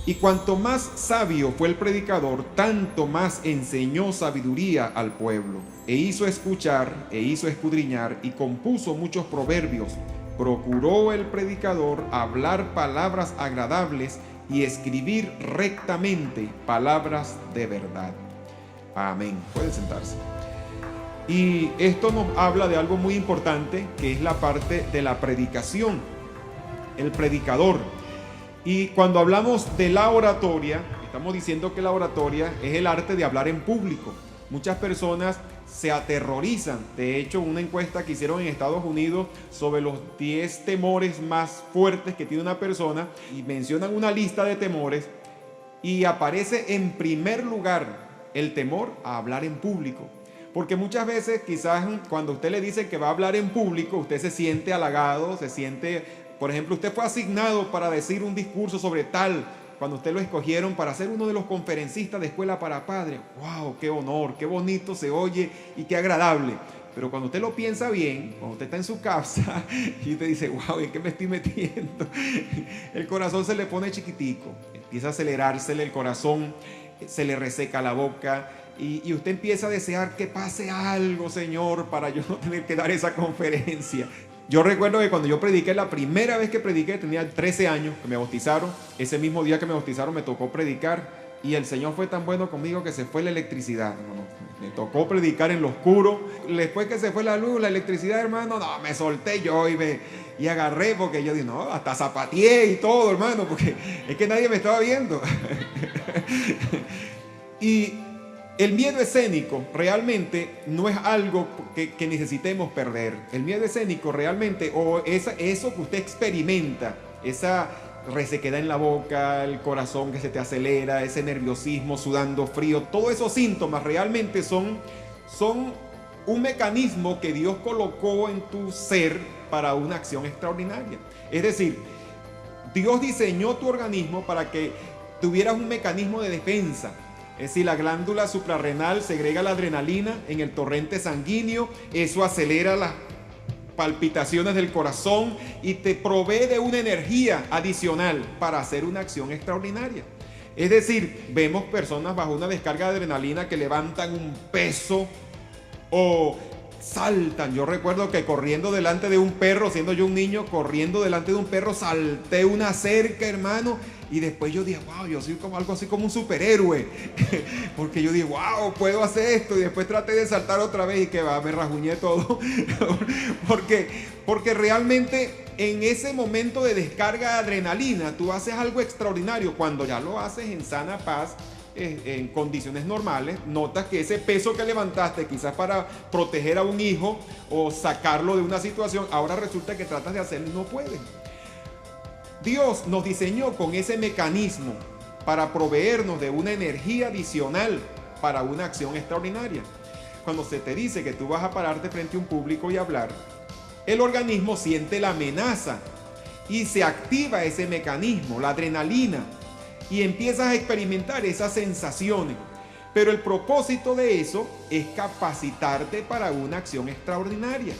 Y cuanto más sabio fue el predicador, tanto más enseñó sabiduría al pueblo, e hizo escuchar, e hizo escudriñar, y compuso muchos proverbios. Procuró el predicador hablar palabras agradables y escribir rectamente palabras de verdad. Amén. Pueden sentarse. Y esto nos habla de algo muy importante, que es la parte de la predicación, el predicador. Y cuando hablamos de la oratoria, estamos diciendo que la oratoria es el arte de hablar en público. Muchas personas se aterrorizan. De hecho, una encuesta que hicieron en Estados Unidos sobre los 10 temores más fuertes que tiene una persona, y mencionan una lista de temores, y aparece en primer lugar el temor a hablar en público. Porque muchas veces, quizás cuando usted le dice que va a hablar en público, usted se siente halagado, se siente... Por ejemplo, usted fue asignado para decir un discurso sobre tal, cuando usted lo escogieron para ser uno de los conferencistas de Escuela para Padres. ¡Wow! ¡Qué honor! ¡Qué bonito se oye y qué agradable! Pero cuando usted lo piensa bien, cuando usted está en su casa y usted dice, ¡wow! ¿En qué me estoy metiendo? El corazón se le pone chiquitico, empieza a acelerársele el corazón, se le reseca la boca. Y usted empieza a desear que pase algo, Señor, para yo no tener que dar esa conferencia. Yo recuerdo que cuando yo prediqué, la primera vez que prediqué, tenía 13 años, que me bautizaron. Ese mismo día que me bautizaron me tocó predicar, y el Señor fue tan bueno conmigo que se fue la electricidad, hermano. Me tocó predicar en lo oscuro. Después que se fue la luz, la electricidad, hermano, no, me solté yo y agarré, porque yo dije, no, hasta zapateé y todo, hermano, porque es que nadie me estaba viendo. Y el miedo escénico realmente no es algo que necesitemos perder. El miedo escénico realmente, o eso que usted experimenta, esa resequedad en la boca, el corazón que se te acelera, ese nerviosismo, sudando frío, todos esos síntomas realmente son un mecanismo que Dios colocó en tu ser para una acción extraordinaria. Es decir, Dios diseñó tu organismo para que tuvieras un mecanismo de defensa. Es decir, la glándula suprarrenal segrega la adrenalina en el torrente sanguíneo, eso acelera las palpitaciones del corazón y te provee de una energía adicional para hacer una acción extraordinaria. Es decir, vemos personas bajo una descarga de adrenalina que levantan un peso o saltan. Yo recuerdo que corriendo delante de un perro, siendo yo un niño, corriendo delante de un perro, salté una cerca, hermano. Y después yo dije, wow, yo soy como algo así como un superhéroe. Porque yo dije, wow, puedo hacer esto. Y después traté de saltar otra vez y que va, me rajuñé todo. porque realmente en ese momento de descarga de adrenalina, tú haces algo extraordinario. Cuando ya lo haces en sana paz, en condiciones normales, notas que ese peso que levantaste, quizás para proteger a un hijo o sacarlo de una situación, ahora resulta que tratas de hacerlo y no puedes. Dios nos diseñó con ese mecanismo para proveernos de una energía adicional para una acción extraordinaria. Cuando se te dice que tú vas a pararte frente a un público y hablar, el organismo siente la amenaza y se activa ese mecanismo, la adrenalina, y empiezas a experimentar esas sensaciones. Pero el propósito de eso es capacitarte para una acción extraordinaria.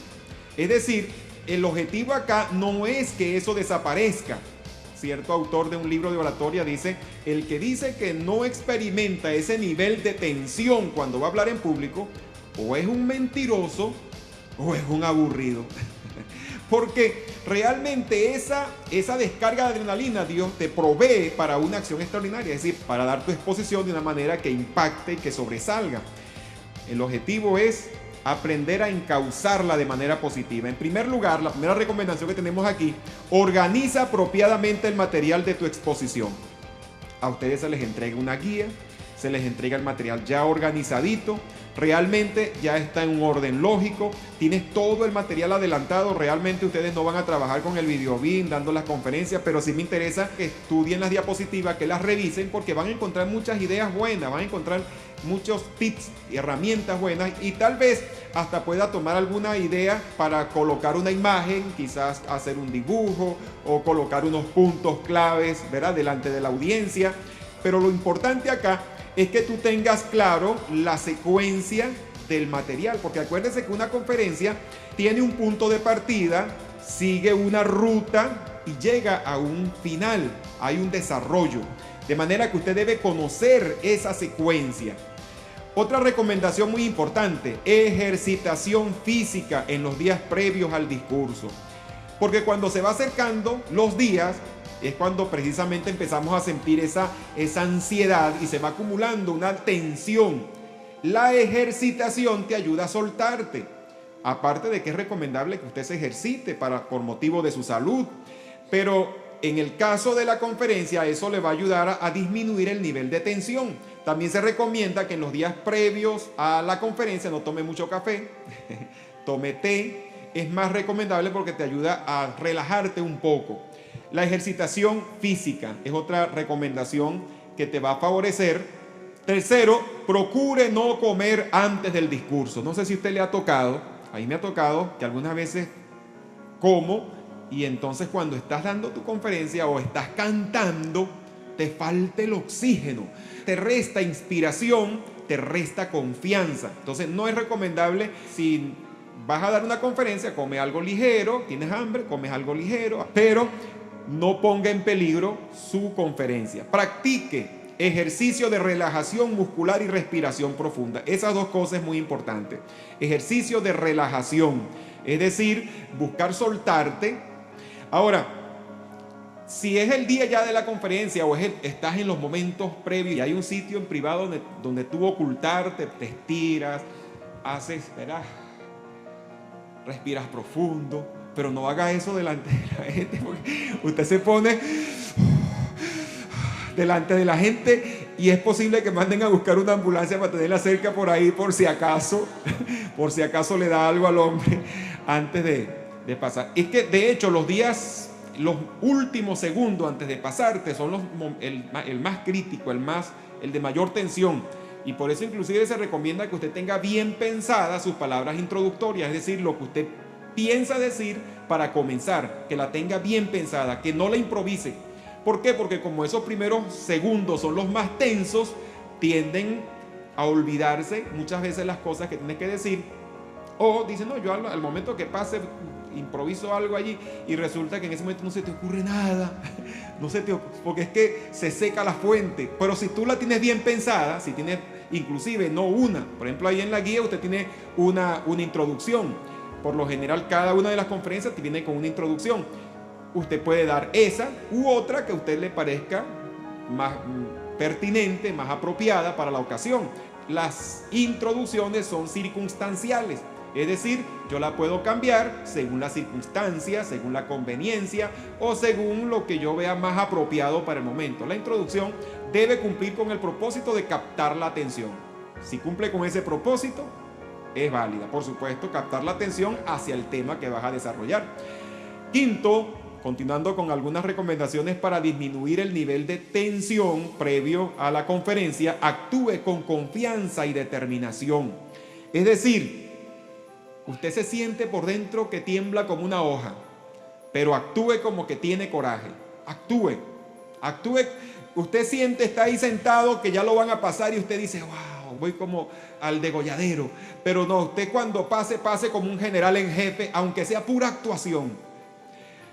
Es decir, el objetivo acá no es que eso desaparezca. Cierto autor de un libro de oratoria dice, el que dice que no experimenta ese nivel de tensión cuando va a hablar en público, o es un mentiroso o es un aburrido. Porque realmente esa descarga de adrenalina Dios te provee para una acción extraordinaria, es decir, para dar tu exposición de una manera que impacte y que sobresalga. El objetivo es aprender a encauzarla de manera positiva. En primer lugar, la primera recomendación que tenemos aquí, organiza apropiadamente el material de tu exposición. A ustedes se les entrega una guía, se les entrega el material ya organizadito, realmente ya está en un orden lógico, tienes todo el material adelantado. Realmente ustedes no van a trabajar con el videobin dando las conferencias, pero sí me interesa que estudien las diapositivas, que las revisen, porque van a encontrar muchas ideas buenas, van a encontrar muchos tips y herramientas buenas, y tal vez hasta pueda tomar alguna idea para colocar una imagen, quizás hacer un dibujo o colocar unos puntos claves, ¿verdad?, delante de la audiencia. Pero lo importante acá es que tú tengas claro la secuencia del material, porque acuérdense que una conferencia tiene un punto de partida, sigue una ruta y llega a un final, hay un desarrollo. De manera que usted debe conocer esa secuencia. Otra recomendación muy importante, ejercitación física en los días previos al discurso. Porque cuando se va acercando los días, es cuando precisamente empezamos a sentir esa ansiedad y se va acumulando una tensión. La ejercitación te ayuda a soltarte. Aparte de que es recomendable que usted se ejercite por motivo de su salud. Pero en el caso de la conferencia, eso le va a ayudar a disminuir el nivel de tensión. También se recomienda que en los días previos a la conferencia no tome mucho café, tome té. Es más recomendable porque te ayuda a relajarte un poco. La ejercitación física es otra recomendación que te va a favorecer. Tercero, procure no comer antes del discurso. No sé si a usted le ha tocado, a mí me ha tocado que algunas veces como y entonces cuando estás dando tu conferencia o estás cantando, te falta el oxígeno, te resta inspiración, te resta confianza. Entonces no es recomendable. Si vas a dar una conferencia, come algo ligero, tienes hambre, comes algo ligero, pero no ponga en peligro su conferencia. Practique ejercicio de relajación muscular y respiración profunda. Esas dos cosas es muy importante. Ejercicio de relajación, es decir, buscar soltarte. Ahora, si es el día ya de la conferencia o estás en los momentos previos y hay un sitio en privado donde tú ocultarte, te estiras, haces, ¿verdad? Respiras profundo, pero no haga eso delante de la gente, porque usted se pone delante de la gente y es posible que manden a buscar una ambulancia para tenerla cerca por ahí por si acaso le da algo al hombre antes de pasar. Es que de hecho los últimos segundos antes de pasarte son el más crítico, el de mayor tensión. Y por eso inclusive se recomienda que usted tenga bien pensadas sus palabras introductorias, es decir, lo que usted piensa decir para comenzar, que la tenga bien pensada, que no la improvise. ¿Por qué? Porque como esos primeros segundos son los más tensos, tienden a olvidarse muchas veces las cosas que tienes que decir. O dicen, no, yo al momento que pase improviso algo allí y resulta que en ese momento no se te ocurre nada, porque es que se seca la fuente. Pero si tú la tienes bien pensada, si tienes inclusive no una, por ejemplo ahí en la guía usted tiene una introducción. Por lo general cada una de las conferencias te viene con una introducción. Usted puede dar esa u otra que a usted le parezca más pertinente, más apropiada para la ocasión. Las introducciones son circunstanciales. Es decir, yo la puedo cambiar según las circunstancias, según la conveniencia o según lo que yo vea más apropiado para el momento. La introducción debe cumplir con el propósito de captar la atención. Si cumple con ese propósito, es válida. Por supuesto, captar la atención hacia el tema que vas a desarrollar. Quinto, continuando con algunas recomendaciones para disminuir el nivel de tensión previo a la conferencia, actúe con confianza y determinación. Es decir, usted se siente por dentro que tiembla como una hoja, pero actúe como que tiene coraje. Actúe. Usted siente, está ahí sentado, que ya lo van a pasar y usted dice, wow, voy como al degolladero. Pero no, usted cuando pase como un general en jefe, aunque sea pura actuación.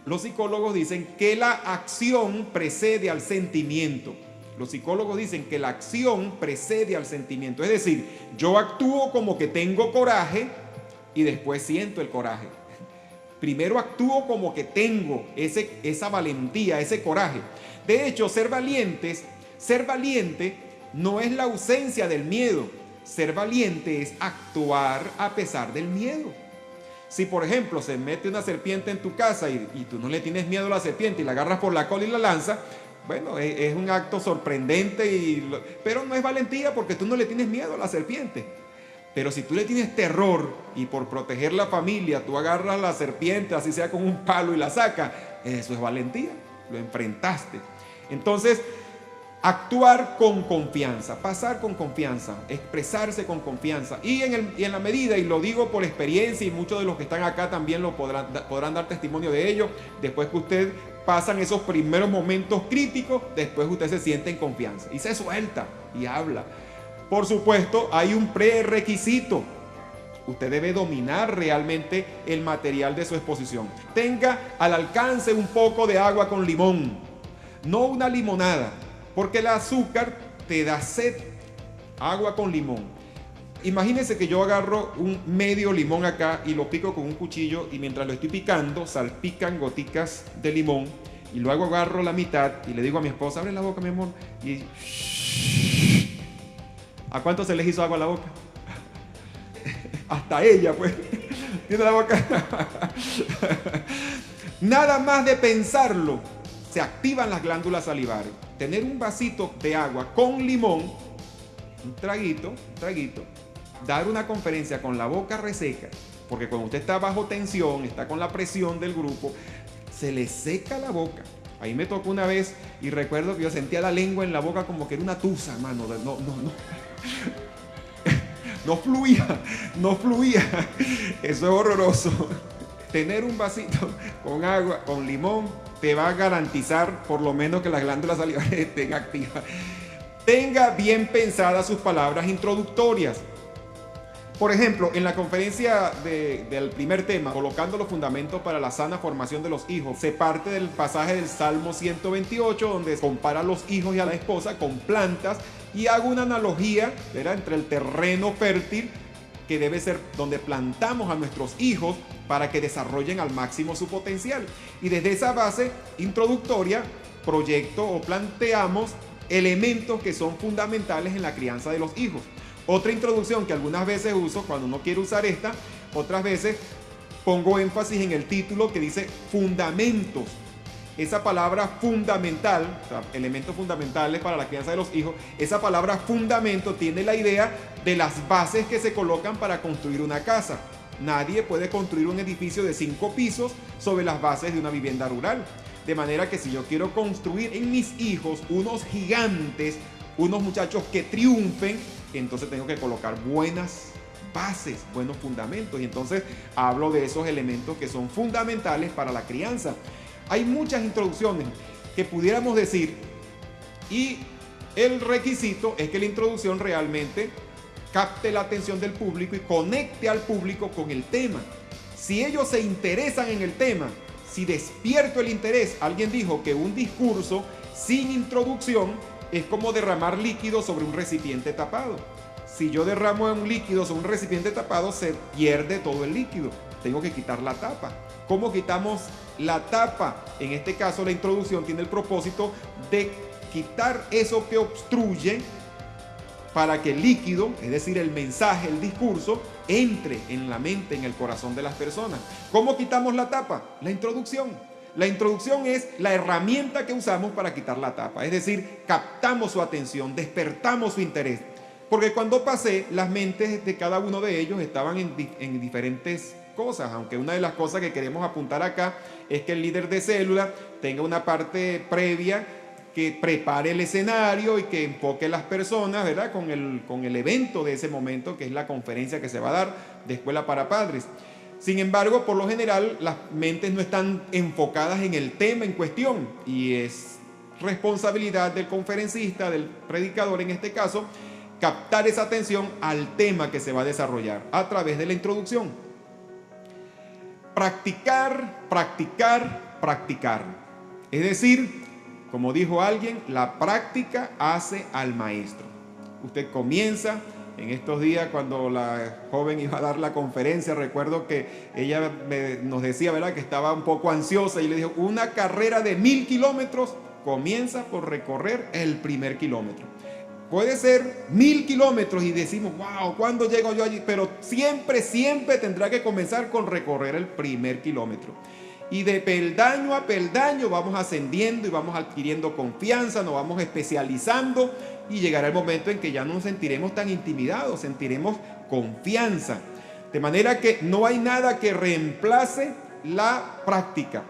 Los psicólogos dicen que la acción precede al sentimiento. Los psicólogos dicen que la acción precede al sentimiento. Es decir, yo actúo como que tengo coraje y después siento el coraje. Primero actúo como que tengo esa valentía, ese coraje. De hecho, ser valiente no es la ausencia del miedo. Ser valiente es actuar a pesar del miedo. Si, por ejemplo, se mete una serpiente en tu casa y tú no le tienes miedo a la serpiente y la agarras por la cola y la lanzas, bueno, es un acto sorprendente, pero no es valentía porque tú no le tienes miedo a la serpiente. Pero si tú le tienes terror y por proteger la familia tú agarras la serpiente, así sea con un palo y la sacas, eso es valentía, lo enfrentaste. Entonces, actuar con confianza, pasar con confianza, expresarse con confianza. Y en la medida, y lo digo por experiencia, y muchos de los que están acá también lo podrán dar testimonio de ello, después que usted pasan esos primeros momentos críticos, después usted se siente en confianza y se suelta y habla. Por supuesto, hay un prerequisito. Usted debe dominar realmente el material de su exposición. Tenga al alcance un poco de agua con limón, no una limonada. Porque el azúcar te da sed. Agua con limón. Imagínense que yo agarro un medio limón acá y lo pico con un cuchillo y mientras lo estoy picando salpican goticas de limón y luego agarro la mitad y le digo a mi esposa, abre la boca, mi amor, y ¿a cuánto se les hizo agua a la boca? Hasta ella, pues, tiene la boca. Nada más de pensarlo, se activan las glándulas salivares. Tener un vasito de agua con limón, un traguito, dar una conferencia con la boca reseca, porque cuando usted está bajo tensión, está con la presión del grupo, se le seca la boca. Ahí me tocó una vez y recuerdo que yo sentía la lengua en la boca como que era una tusa, mano. No fluía. Eso es horroroso. Tener un vasito con agua, con limón, te va a garantizar por lo menos que las glándulas salivares estén activas. Tenga bien pensadas sus palabras introductorias. Por ejemplo, en la conferencia del primer tema, colocando los fundamentos para la sana formación de los hijos, se parte del pasaje del Salmo 128, donde compara a los hijos y a la esposa con plantas y hago una analogía, ¿verdad?, entre el terreno fértil, que debe ser donde plantamos a nuestros hijos para que desarrollen al máximo su potencial. Y desde esa base introductoria, proyecto o planteamos elementos que son fundamentales en la crianza de los hijos. Otra introducción que algunas veces uso cuando no quiero usar esta, otras veces pongo énfasis en el título que dice fundamentos. Esa palabra fundamental, o sea, elementos fundamentales para la crianza de los hijos, esa palabra fundamento tiene la idea de las bases que se colocan para construir una casa. Nadie puede construir un edificio de 5 pisos sobre las bases de una vivienda rural. De manera que si yo quiero construir en mis hijos unos gigantes, unos muchachos que triunfen, entonces tengo que colocar buenas bases, buenos fundamentos. Y entonces hablo de esos elementos que son fundamentales para la crianza. Hay muchas introducciones que pudiéramos decir y el requisito es que la introducción realmente capte la atención del público y conecte al público con el tema. Si ellos se interesan en el tema, si despierto el interés, alguien dijo que un discurso sin introducción es como derramar líquido sobre un recipiente tapado. Si yo derramo un líquido sobre un recipiente tapado, se pierde todo el líquido. Tengo que quitar la tapa. ¿Cómo quitamos la tapa? En este caso, la introducción tiene el propósito de quitar eso que obstruye para que el líquido, es decir, el mensaje, el discurso, entre en la mente, en el corazón de las personas. ¿Cómo quitamos la tapa? La introducción. La introducción es la herramienta que usamos para quitar la tapa, es decir, captamos su atención, despertamos su interés. Porque cuando pasé, las mentes de cada uno de ellos estaban en diferentes cosas, aunque una de las cosas que queremos apuntar acá es que el líder de célula tenga una parte previa que prepare el escenario y que enfoque a las personas, ¿verdad?, con el evento de ese momento, que es la conferencia que se va a dar de Escuela para Padres. Sin embargo, por lo general, las mentes no están enfocadas en el tema en cuestión y es responsabilidad del conferencista, del predicador en este caso, captar esa atención al tema que se va a desarrollar a través de la introducción. Practicar, practicar, practicar. Es decir, como dijo alguien, la práctica hace al maestro. Usted comienza. En estos días, cuando la joven iba a dar la conferencia, recuerdo que ella nos decía, ¿verdad?, que estaba un poco ansiosa y le dijo, una carrera de 1000 kilómetros comienza por recorrer el primer kilómetro. Puede ser 1000 kilómetros y decimos, wow, ¿cuándo llego yo allí? Pero siempre tendrá que comenzar con recorrer el primer kilómetro. Y de peldaño a peldaño vamos ascendiendo y vamos adquiriendo confianza, nos vamos especializando y llegará el momento en que ya no nos sentiremos tan intimidados, sentiremos confianza. De manera que no hay nada que reemplace la práctica.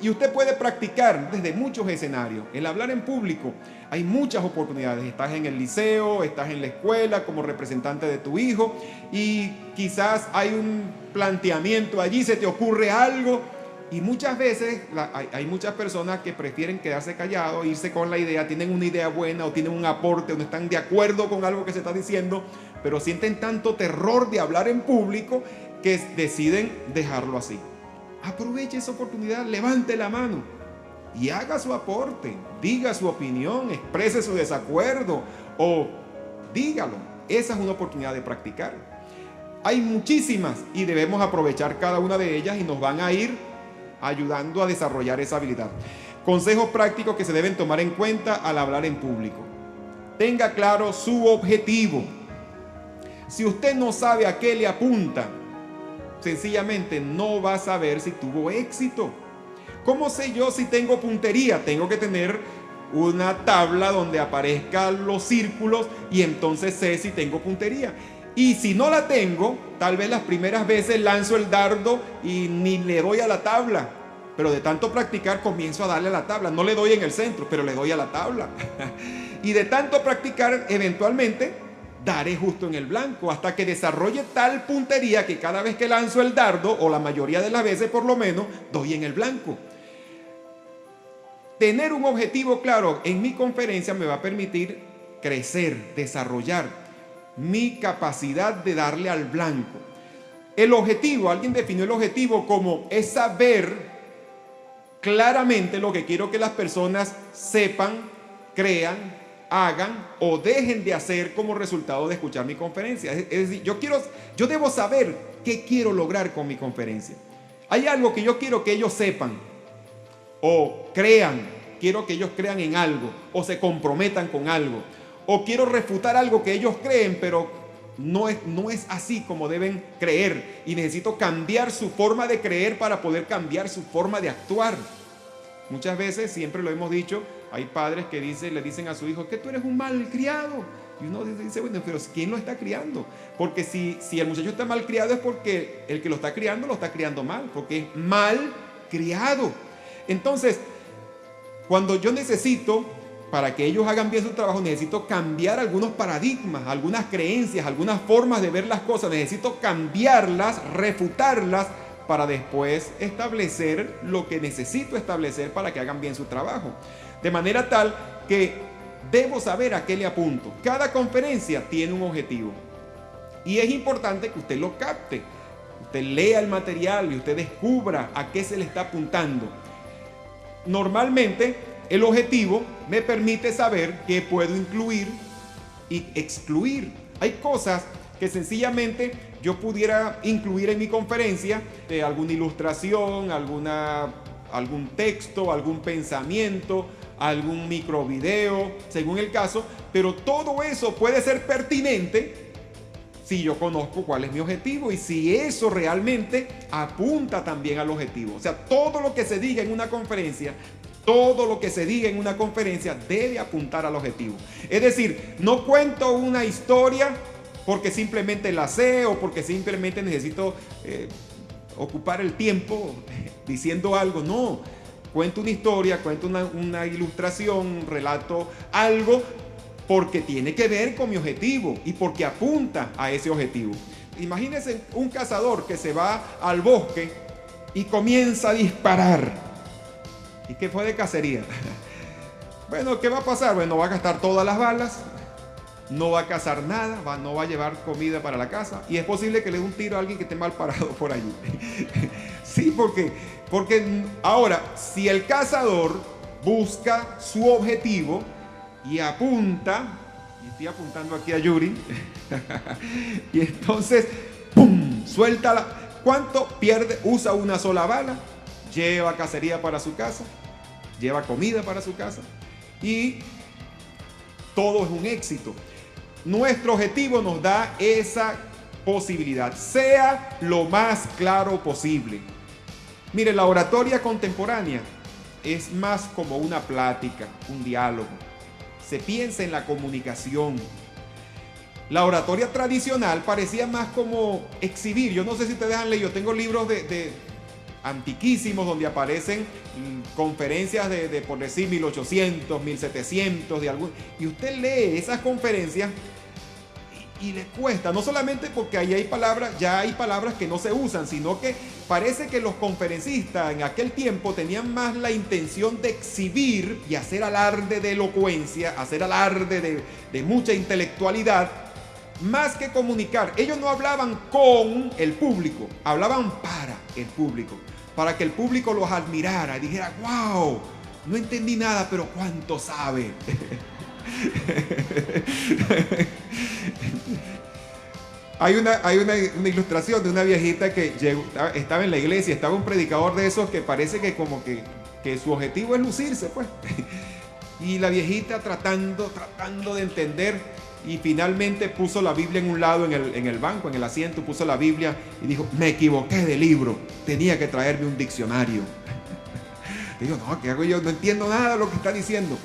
Y usted puede practicar desde muchos escenarios. El hablar en público, hay muchas oportunidades. Estás en el hay estás en la escuela como representante de tu hijo y quizás hay un planteamiento allí, se te ocurre algo. Y muchas veces hay muchas personas que prefieren quedarse callados, irse con la idea, tienen una idea buena o tienen un aporte o no están de acuerdo con algo que se está diciendo, pero sienten tanto terror de hablar en público que deciden dejarlo así. Aproveche esa oportunidad, levante la mano. y haga su aporte, diga su opinión, exprese su desacuerdo o dígalo. Esa es una oportunidad de practicar. Hay muchísimas y debemos aprovechar cada una de ellas y nos van a ir ayudando a desarrollar esa habilidad. Consejos prácticos que se deben tomar en cuenta al hablar en público. Tenga claro su objetivo. Si usted no sabe a qué le apunta, sencillamente no va a saber si tuvo éxito. ¿Cómo sé yo si tengo puntería? Tengo que tener una tabla donde aparezcan los círculos y entonces sé si tengo puntería. Y si no la tengo, tal vez las primeras veces lanzo el dardo y ni le doy a la tabla. Pero de tanto practicar comienzo a darle a la tabla. No le doy en el centro, pero le doy a la tabla. Y de tanto practicar, eventualmente daré justo en el blanco, hasta que desarrolle tal puntería que cada vez que lanzo el dardo, o la mayoría de las veces por lo menos, doy en el blanco. Tener un objetivo claro en mi conferencia me va a permitir crecer, desarrollar mi capacidad de darle al blanco. El objetivo, alguien definió el objetivo como es saber claramente lo que quiero que las personas sepan, crean, hagan o dejen de hacer como resultado de escuchar mi conferencia. Es decir, yo debo saber qué quiero lograr con mi conferencia. Hay algo que yo quiero que ellos sepan o crean, quiero que ellos crean en algo o se comprometan con algo, o quiero refutar algo que ellos creen, pero no es así como deben creer, y necesito cambiar su forma de creer para poder cambiar su forma de actuar. Muchas veces, siempre lo hemos dicho, hay padres que le dicen a su hijo que tú eres un malcriado. Y uno dice, bueno, pero ¿quién lo está criando? Porque si el muchacho está mal criado es porque el que lo está criando mal, porque es mal criado. Entonces, cuando yo necesito, para que ellos hagan bien su trabajo, necesito cambiar algunos paradigmas, algunas creencias, algunas formas de ver las cosas. Necesito cambiarlas, refutarlas, para después establecer lo que necesito establecer para que hagan bien su trabajo. De manera tal que debo saber a qué le apunto. Cada conferencia tiene un objetivo. Y es importante que usted lo capte. Usted lea el material y usted descubra a qué se le está apuntando. Normalmente, el objetivo me permite saber qué puedo incluir y excluir. Hay cosas que sencillamente yo pudiera incluir en mi conferencia, alguna ilustración, algún texto, algún pensamiento, algún microvideo, según el caso, pero todo eso puede ser pertinente si yo conozco cuál es mi objetivo y si eso realmente apunta también al objetivo. O sea, todo lo que se diga en una conferencia debe apuntar al objetivo. Es decir, no cuento una historia porque simplemente la sé o porque simplemente necesito ocupar el tiempo diciendo algo. No, cuento una historia, cuento una ilustración, un relato, algo porque tiene que ver con mi objetivo y porque apunta a ese objetivo. Imagínense un cazador que se va al bosque y comienza a disparar. ¿Y qué fue de cacería? Bueno, ¿qué va a pasar? Bueno, va a gastar todas las balas, no va a cazar nada, no va a llevar comida para la casa y es posible que le dé un tiro a alguien que esté mal parado por allí. Sí, porque ahora, si el cazador busca su objetivo y apunta, y estoy apuntando aquí a Yuri, y entonces, ¡pum!, suéltala. ¿Cuánto pierde? Usa una sola bala, lleva cacería para su casa, lleva comida para su casa y todo es un éxito. Nuestro objetivo nos da esa posibilidad. Sea lo más claro posible. Mire, la oratoria contemporánea es más como una plática, un diálogo. Se piensa en la comunicación. La oratoria tradicional parecía más como exhibir. Yo no sé si ustedes han leído, yo tengo libros de antiquísimos donde aparecen conferencias de por decir 1800, 1700 de algún, y usted lee esas conferencias y le cuesta, no solamente porque ahí hay palabras, ya hay palabras que no se usan, sino que parece que los conferencistas en aquel tiempo tenían más la intención de exhibir y hacer alarde de elocuencia, hacer alarde de mucha intelectualidad, más que comunicar. Ellos no hablaban con el público, hablaban para el público, para que el público los admirara y dijera, wow, no entendí nada, pero ¿cuánto sabe? Hay una ilustración de una viejita que estaba en la iglesia, estaba un predicador de esos que parece que como que su objetivo es lucirse, pues. Y la viejita tratando de entender, y finalmente puso la Biblia en un lado, en el banco, en el asiento, puso la Biblia y dijo: me equivoqué de libro, tenía que traerme un diccionario. Digo, no, ¿qué hago yo? No entiendo nada de lo que está diciendo.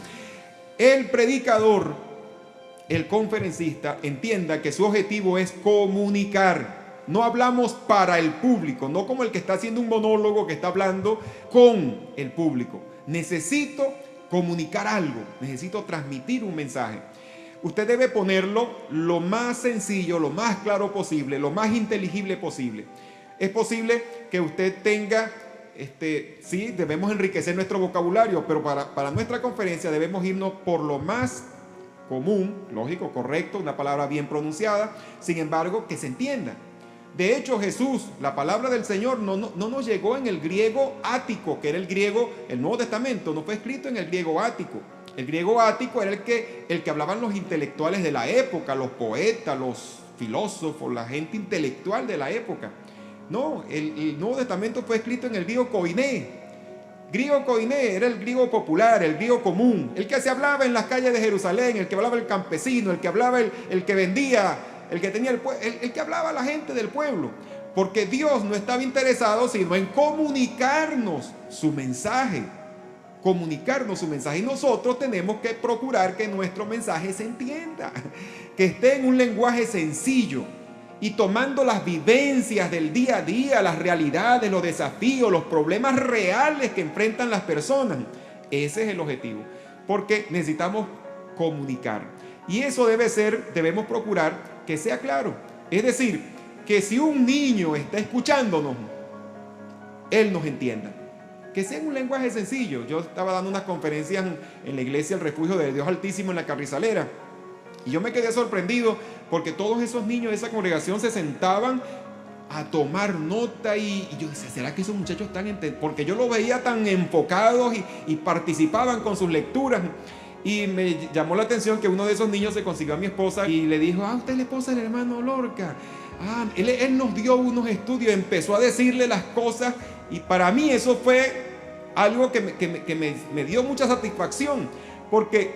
El predicador, el conferencista, entienda que su objetivo es comunicar. No hablamos para el público, no como el que está haciendo un monólogo que está hablando con el público. Necesito comunicar algo, necesito transmitir un mensaje. Usted debe ponerlo lo más sencillo, lo más claro posible, lo más inteligible posible. Es posible que usted tenga, sí, debemos enriquecer nuestro vocabulario, pero para nuestra conferencia debemos irnos por lo más común, lógico, correcto, una palabra bien pronunciada, sin embargo, que se entienda. De hecho, Jesús, la palabra del Señor, no nos llegó en el griego ático, que era el griego, el Nuevo Testamento no fue escrito en el griego ático. El griego ático era el que hablaban los intelectuales de la época, los poetas, los filósofos, la gente intelectual de la época. No, el Nuevo Testamento fue escrito en el griego koiné. Griego koiné era el griego popular, el griego común, el que se hablaba en las calles de Jerusalén, el que hablaba el campesino, el que hablaba el que vendía, el que tenía el que hablaba a la gente del pueblo. Porque Dios no estaba interesado sino en comunicarnos su mensaje. Y nosotros tenemos que procurar que nuestro mensaje se entienda, que esté en un lenguaje sencillo y tomando las vivencias del día a día, las realidades, los desafíos, los problemas reales que enfrentan las personas. Ese es el objetivo, porque necesitamos comunicar y eso debemos procurar que sea claro. Es decir, que si un niño está escuchándonos, él nos entienda. Que sea en un lenguaje sencillo. Yo estaba dando unas conferencias en la iglesia El Refugio de Dios Altísimo en la Carrizalera. Y yo me quedé sorprendido porque todos esos niños de esa congregación se sentaban a tomar nota y yo decía, ¿será que esos muchachos están entendiendo? Porque yo los veía tan enfocados y participaban con sus lecturas. Y me llamó la atención que uno de esos niños se consiguió a mi esposa y le dijo: usted es la esposa del hermano Lorca. Él nos dio unos estudios, empezó a decirle las cosas. Y para mí eso fue algo que me dio mucha satisfacción, porque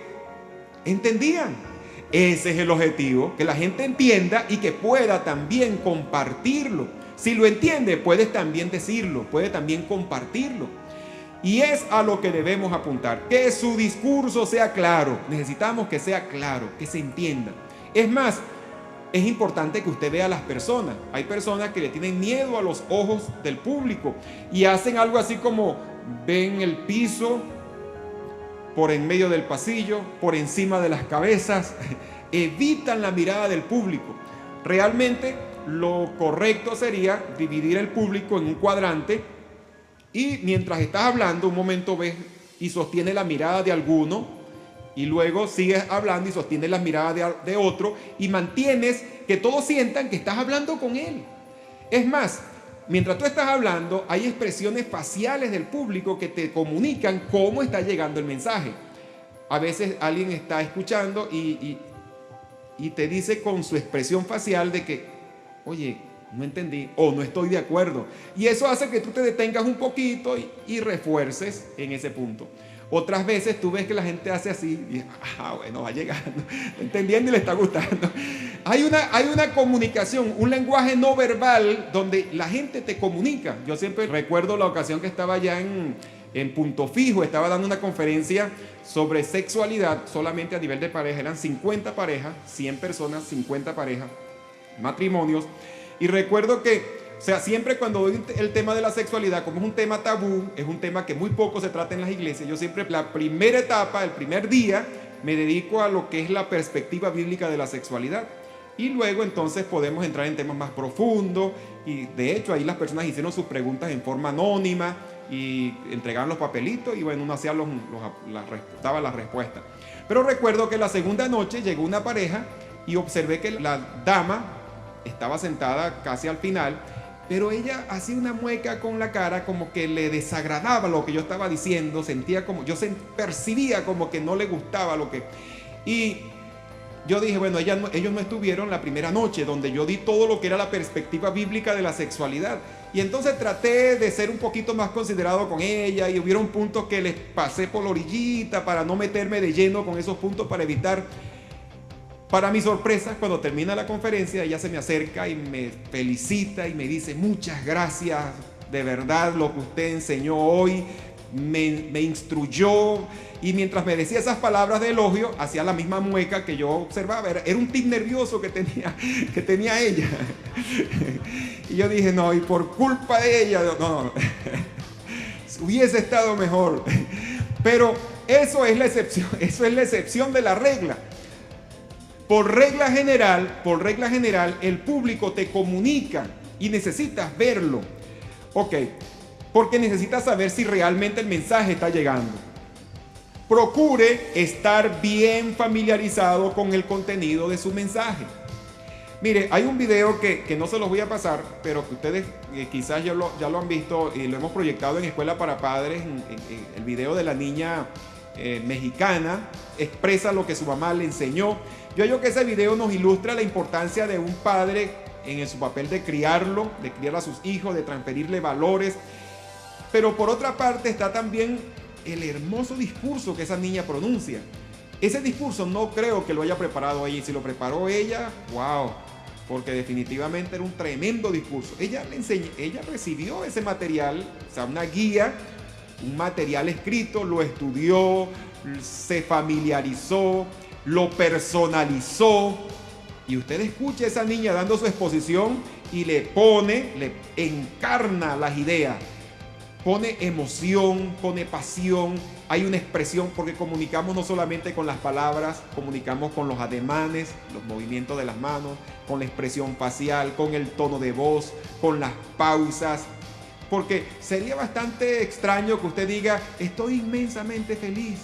entendían. Ese es el objetivo, que la gente entienda y que pueda también compartirlo. Si lo entiende, puedes también decirlo, puede también compartirlo. Y es a lo que debemos apuntar, que su discurso sea claro. Necesitamos que sea claro, que se entienda. Es más, es importante que usted vea a las personas. Hay personas que le tienen miedo a los ojos del público y hacen algo así como ven el piso por en medio del pasillo, por encima de las cabezas, evitan la mirada del público. Realmente lo correcto sería dividir el público en un cuadrante y mientras estás hablando un momento ves y sostiene la mirada de alguno y luego sigues hablando y sostienes la mirada de otro y mantienes que todos sientan que estás hablando con él. Es más, mientras tú estás hablando, hay expresiones faciales del público que te comunican cómo está llegando el mensaje. A veces alguien está escuchando y te dice con su expresión facial de que, oye, no entendí o no estoy de acuerdo. Y eso hace que tú te detengas un poquito y refuerces en ese punto. Otras veces tú ves que la gente hace así y bueno, va llegando, está entendiendo y le está gustando. Hay una comunicación, un lenguaje no verbal donde la gente te comunica. Yo siempre recuerdo la ocasión que estaba allá en Punto Fijo, estaba dando una conferencia sobre sexualidad solamente a nivel de pareja. Eran 50 parejas, 100 personas, 50 parejas, matrimonios. Y recuerdo que, o sea, siempre cuando doy el tema de la sexualidad, como es un tema tabú, es un tema que muy poco se trata en las iglesias, yo siempre, la primera etapa, el primer día, me dedico a lo que es la perspectiva bíblica de la sexualidad. Y luego entonces podemos entrar en temas más profundos. Y de hecho ahí las personas hicieron sus preguntas en forma anónima y entregaban los papelitos y bueno, uno hacía daba las respuestas. Pero recuerdo que la segunda noche llegó una pareja y observé que la dama estaba sentada casi al final pero ella hacía una mueca con la cara como que le desagradaba lo que yo estaba diciendo, sentía como, percibía como que no le gustaba lo que... Y yo dije, bueno, ellos no estuvieron la primera noche, donde yo di todo lo que era la perspectiva bíblica de la sexualidad. Y entonces traté de ser un poquito más considerado con ella, y hubieron puntos que les pasé por la orillita para no meterme de lleno con esos puntos, para evitar. Para mi sorpresa, cuando termina la conferencia, ella se me acerca y me felicita y me dice: muchas gracias, de verdad lo que usted enseñó hoy me instruyó. Y mientras me decía esas palabras de elogio, hacía la misma mueca que yo observaba. Era un tic nervioso que tenía ella. Y yo dije, no, y por culpa de ella, no, hubiese estado mejor. Pero eso es la excepción de la regla. Por regla general, el público te comunica y necesitas verlo. Ok, porque necesitas saber si realmente el mensaje está llegando. Procure estar bien familiarizado con el contenido de su mensaje. Mire, hay un video que no se los voy a pasar, pero que ustedes quizás ya lo han visto y lo hemos proyectado en Escuela para Padres. En el video de la niña mexicana expresa lo que su mamá le enseñó. Yo creo que ese video nos ilustra la importancia de un padre en su papel de criarlo, de criar a sus hijos, de transferirle valores. Pero por otra parte está también el hermoso discurso que esa niña pronuncia. Ese discurso no creo que lo haya preparado ella, y si lo preparó ella, wow, porque definitivamente era un tremendo discurso. Ella recibió ese material, o sea, una guía, un material escrito, lo estudió, se familiarizó, lo personalizó, y usted escucha a esa niña dando su exposición y le encarna las ideas, pone emoción, pone pasión, hay una expresión, porque comunicamos no solamente con las palabras, comunicamos con los ademanes, los movimientos de las manos, con la expresión facial, con el tono de voz, con las pausas. Porque sería bastante extraño que usted diga, estoy inmensamente feliz,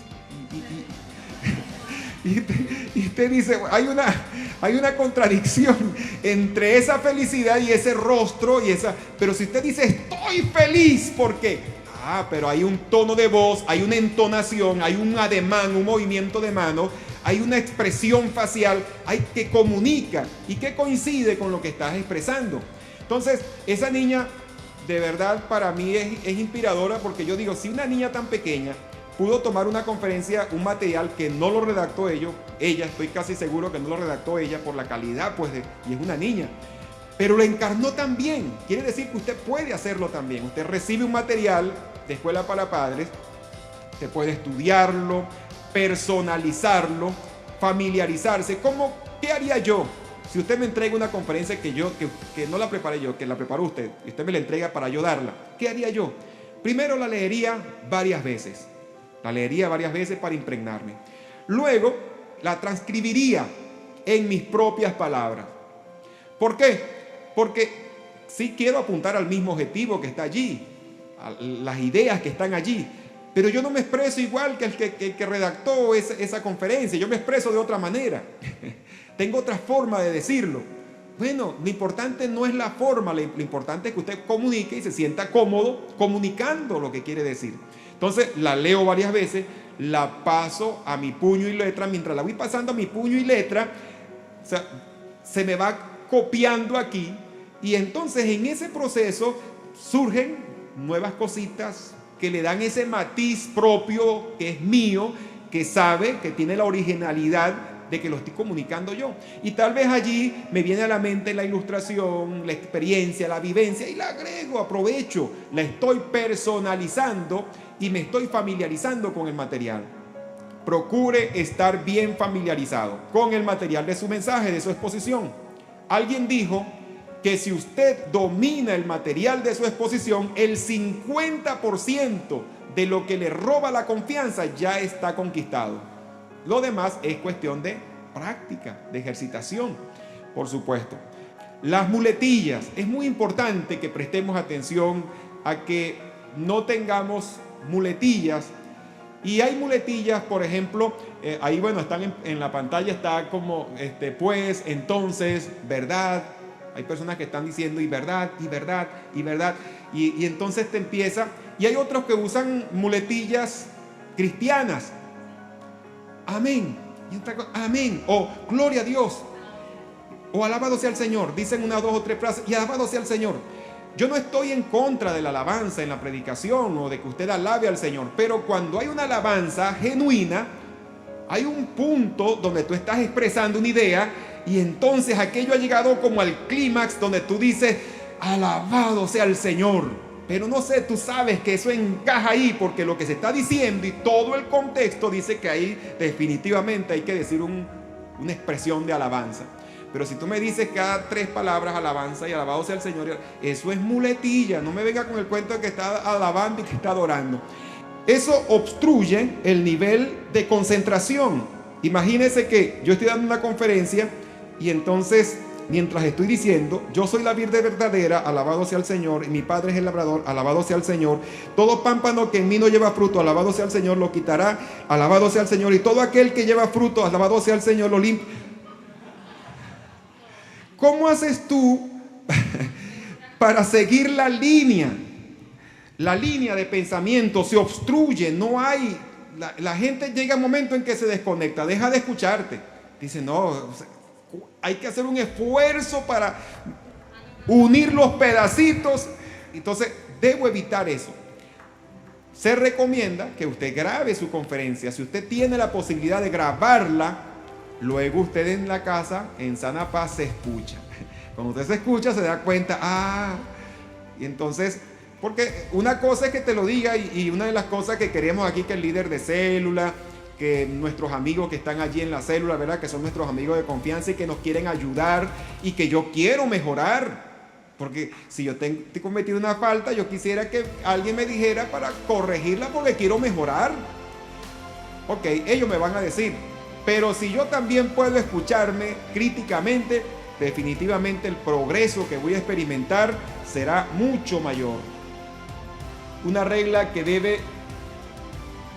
y usted dice, hay una contradicción entre esa felicidad y ese rostro pero si usted dice estoy feliz, ¿por qué? Pero hay un tono de voz, hay una entonación, hay un ademán, un movimiento de mano, hay una expresión facial, que comunica y que coincide con lo que estás expresando. Entonces, esa niña de verdad para mí es inspiradora, porque yo digo, si una niña tan pequeña pudo tomar una conferencia, un material que no lo redactó ella, estoy casi seguro que no lo redactó ella por la calidad, y es una niña, pero lo encarnó tan bien. Quiere decir que usted puede hacerlo también. Usted recibe un material de Escuela para Padres, usted puede estudiarlo, personalizarlo, familiarizarse. ¿Qué haría yo? Si usted me entrega una conferencia que no la preparé yo, que la preparó usted, y usted me la entrega para yo darla, ¿qué haría yo? Primero la leería varias veces. Para impregnarme. Luego la transcribiría en mis propias palabras. ¿Por qué? Porque sí quiero apuntar al mismo objetivo que está allí, a las ideas que están allí, pero yo no me expreso igual que el que redactó esa conferencia. Yo me expreso de otra manera. Tengo otra forma de decirlo. Bueno, lo importante no es la forma, lo importante es que usted comunique y se sienta cómodo comunicando lo que quiere decir. Entonces la leo varias veces, la paso a mi puño y letra. Mientras la voy pasando a mi puño y letra, se me va copiando aquí, y entonces en ese proceso surgen nuevas cositas que le dan ese matiz propio que es mío, que sabe, que tiene la originalidad de que lo estoy comunicando yo. Y tal vez allí me viene a la mente la ilustración, la experiencia, la vivencia, y la agrego, aprovecho, la estoy personalizando y me estoy familiarizando con el material. Procure estar bien familiarizado con el material de su mensaje, de su exposición. Alguien dijo que si usted domina el material de su exposición, el 50% de lo que le roba la confianza ya está conquistado. Lo demás es cuestión de práctica, de ejercitación, por supuesto. Las muletillas. Es muy importante que prestemos atención a que no tengamos muletillas. Y hay muletillas, por ejemplo, están en la pantalla, está como pues, entonces, verdad, Hay personas que están diciendo y verdad, y verdad, y verdad. Y entonces te empieza. Y hay otros que usan muletillas cristianas. Amén. Y otra cosa, amén. O gloria a Dios. O alabado sea el Señor. Dicen una, dos o tres frases. Y alabado sea el Señor. Yo no estoy en contra de la alabanza en la predicación o de que usted alabe al Señor. Pero cuando hay una alabanza genuina, hay un punto donde tú estás expresando una idea y entonces aquello ha llegado como al clímax donde tú dices, alabado sea el Señor. Pero no sé, tú sabes que eso encaja ahí porque lo que se está diciendo y todo el contexto dice que ahí definitivamente hay que decir una expresión de alabanza. Pero si tú me dices cada 3 palabras alabanza y alabado sea el Señor, eso es muletilla. No me venga con el cuento de que está alabando y que está adorando. Eso obstruye el nivel de concentración. Imagínese que yo estoy dando una conferencia y entonces, mientras estoy diciendo, yo soy la vid verdadera, alabado sea el Señor, y mi Padre es el labrador, alabado sea el Señor. Todo pámpano que en mí no lleva fruto, alabado sea el Señor, lo quitará, alabado sea el Señor. Y todo aquel que lleva fruto, alabado sea el Señor, lo limpia. ¿Cómo haces tú para seguir la línea? La línea de pensamiento se obstruye, no hay. La gente llega a un momento en que se desconecta, deja de escucharte. Dice, no, hay que hacer un esfuerzo para unir los pedacitos. Entonces, debo evitar eso. Se recomienda que usted grabe su conferencia. Si usted tiene la posibilidad de grabarla, luego usted en la casa, en sana paz, se escucha. Cuando usted se escucha, se da cuenta, y entonces, porque una cosa es que te lo diga y una de las cosas que queremos aquí, que el líder de célula, que nuestros amigos que están allí en la célula, ¿verdad? Que son nuestros amigos de confianza y que nos quieren ayudar y que yo quiero mejorar. Porque si yo he cometido una falta, yo quisiera que alguien me dijera para corregirla porque quiero mejorar. Ok, ellos me van a decir. Pero si yo también puedo escucharme críticamente, definitivamente el progreso que voy a experimentar será mucho mayor. Una regla que debe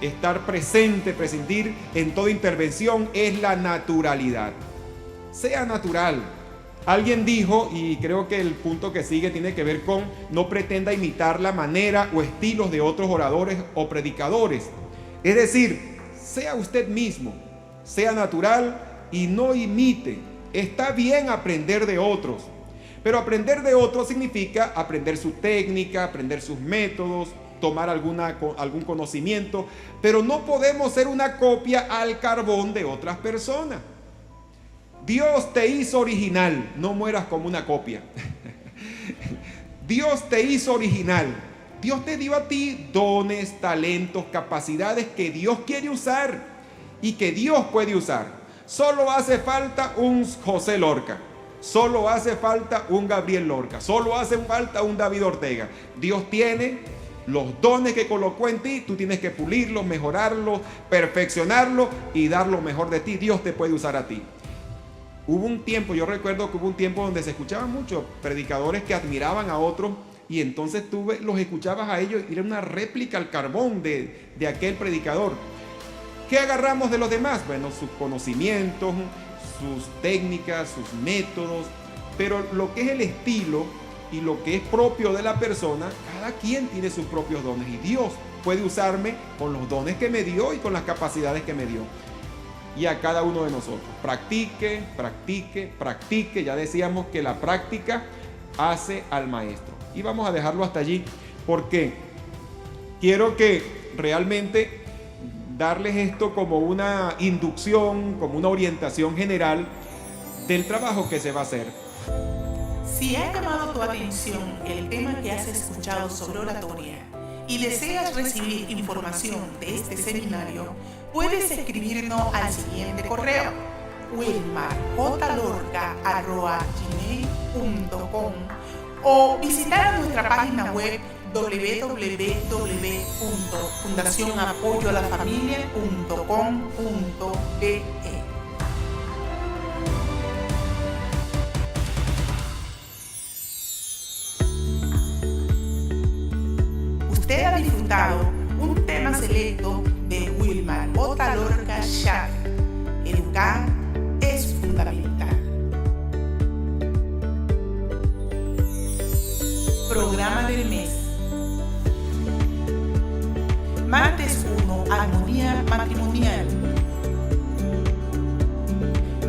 estar presente, prescindir en toda intervención es la naturalidad. Sea natural. Alguien dijo, y creo que el punto que sigue tiene que ver con no pretenda imitar la manera o estilos de otros oradores o predicadores. Es decir, sea usted mismo. Sea natural y no imite. Está bien aprender de otros, pero aprender de otros significa aprender su técnica, aprender sus métodos, tomar algún conocimiento, pero no podemos ser una copia al carbón de otras personas. Dios te hizo original, no mueras como una copia. Dios te hizo original. Dios te dio a ti dones, talentos, capacidades que Dios quiere usar y que Dios puede usar. Solo hace falta un José Lorca, solo hace falta un Gabriel Lorca, solo hace falta un David Ortega. Dios tiene los dones que colocó en ti, tú tienes que pulirlos, mejorarlos, perfeccionarlos y dar lo mejor de ti. Dios te puede usar a ti. Hubo un tiempo, yo recuerdo que hubo un tiempo donde se escuchaban muchos predicadores que admiraban a otros y entonces tú los escuchabas a ellos y era una réplica al carbón de aquel predicador. ¿Qué agarramos de los demás? Bueno, sus conocimientos, sus técnicas, sus métodos, pero lo que es el estilo y lo que es propio de la persona, cada quien tiene sus propios dones y Dios puede usarme con los dones que me dio y con las capacidades que me dio. Y a cada uno de nosotros. Practique, practique, practique. Ya decíamos que la práctica hace al maestro. Y vamos a dejarlo hasta allí porque quiero que realmente darles esto como una inducción, como una orientación general del trabajo que se va a hacer. Si ha llamado tu atención el tema que has escuchado sobre oratoria y deseas recibir información de este seminario, puedes escribirnos al siguiente correo: wilmarjlorca@gmail.com o visitar nuestra página web www.fundacionapoyoalafamilia.com.be. Usted ha disfrutado un tema selecto de Wilmar J. Lorca Schaff. Educar es fundamental. matrimonial.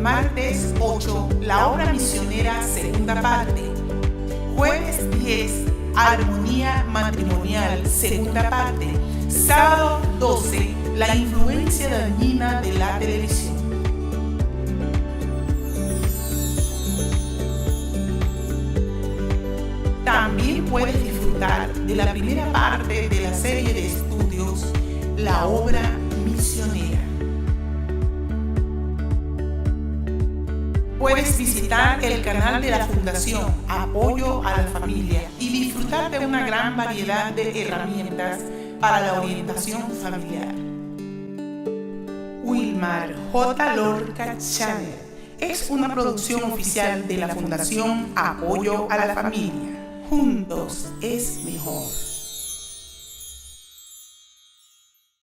Martes 8, la obra misionera segunda parte. Jueves 10, armonía matrimonial segunda parte. Sábado 12, la influencia dañina de la televisión. También puedes disfrutar de la primera parte de la serie de estudios, la obra misionera. Puedes visitar el canal de la Fundación Apoyo a la Familia y disfrutar de una gran variedad de herramientas para la orientación familiar. Wilmar J. Lorca Channel es una producción oficial de la Fundación Apoyo a la Familia. Juntos es mejor.